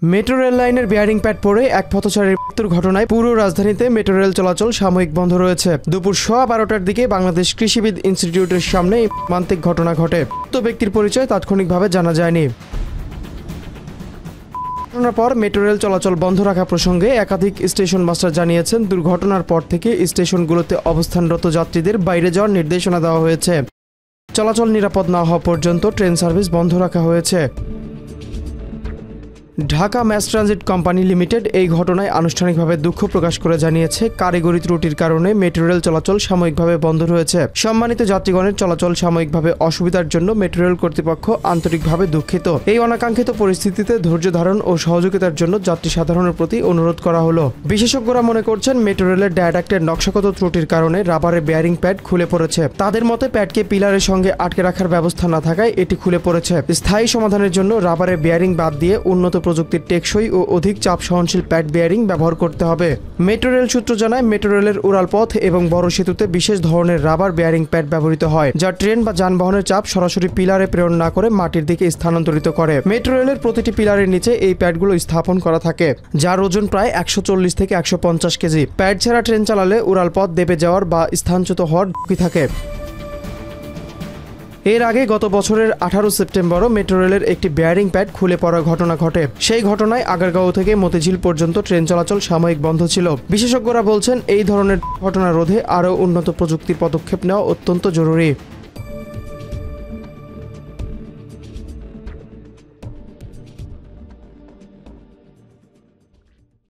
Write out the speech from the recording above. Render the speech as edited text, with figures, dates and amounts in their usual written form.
Metro rail লাইনের bearing pad পড়ে এক পথচারীর মৃত্যুর ঘটনায় পুরো রাজধানীতে মেট্রো রেল চলাচল সাময়িক বন্ধ রয়েছে। দুপুর 12:15টার দিকে বাংলাদেশ কৃষিবিদ ইনস্টিটিউটের সামনে এই মর্মান্তিক ঘটনা ঘটে। মৃত ব্যক্তির পরিচয় তাৎক্ষণিকভাবে জানা যায়নি। ঘটনার পর মেট্রো রেল চলাচল বন্ধ রাখা প্রসঙ্গে একাধিক স্টেশন মাস্টার জানিয়েছেন, দুর্ঘটনার পর থেকে স্টেশনগুলোতে অবস্থানরত যাত্রীদের বাইরে যাওয়ার নির্দেশনা দেওয়া হয়েছে। চলাচল নিরাপদ না হওয়া পর্যন্ত ট্রেন সার্ভিস বন্ধ রাখা হয়েছে। Dhaka mass transit company limited এই ঘটনায় আনুষ্ঠানিকভাবে দুঃখ প্রকাশ করে জানিয়েছে, কারিগরি ত্রুটির কারণে মেট্রো রেল চলাচল সাময়িকভাবে বন্ধ রয়েছে। সম্মানিত যাত্রীগণের চলাচল সাময়িকভাবে অসুবিধার জন্য মেট্রো রেল কর্তৃপক্ষ আন্তরিকভাবে দুঃখিত। এই অনাকাঙ্ক্ষিত পরিস্থিতিতে ধৈর্য ধারণ ও সহযোগিতার জন্য যাত্রী সাধারণের প্রতি অনুরোধ করা হলো। বিশেষজ্ঞরা মনে করছেন, মেট্রো রেলের ডায়াডাক্টের নকশাগত ত্রুটির কারণে রাবারের বেয়ারিং প্যাড খুলে পড়েছে। তাদের মতে প্যাডকে পিলারের সঙ্গে আটকে রাখার ব্যবস্থা না থাকায় এটি খুলে পড়েছে। স্থায়ী সমাধানের জন্য রাবারের বেয়ারিং বাদ দিয়ে উন্নত প্রযুক্তির টেকসই ও অধিক চাপ সহনশীল প্যাড বেয়ারিং ব্যবহার করতে হবে। মেট্রো রেল সূত্র জানায়, মেট্রো রেলের উড়ালপথ এবং বড় সেতুতে বিশেষ ধরনের রাবার বেয়ারিং প্যাড ব্যবহৃত হয়, যা ট্রেন বা যানবাহনের চাপ সরাসরি পিলারে প্রেরণ না করে মাটির দিকে স্থানান্তরিত করে। মেট্রো রেলের প্রতিটি পিলারের নিচে এই প্যাডগুলো স্থাপন করা থাকে, যার ওজন প্রায় 140 থেকে 150 কেজি। প্যাড ছাড়া ট্রেন চালালে উড়ালপথ দেবে যাওয়ার বা স্থানচ্যুত হওয়ার ঝুঁকি থাকে। এর আগে গত বছরের 18 সেপ্টেম্বরও মেট্রো রেলের একটি বেয়ারিং প্যাড খুলে পড়ার ঘটনা ঘটে। সেই ঘটনায় আগারগাঁও থেকে মতিঝিল পর্যন্ত ট্রেন চলাচল সাময়িক বন্ধ ছিল। বিশেষজ্ঞরা বলছেন, এই ধরনের ঘটনা রোধে আরও উন্নত প্রযুক্তির পদক্ষেপ নেওয়া অত্যন্ত জরুরি।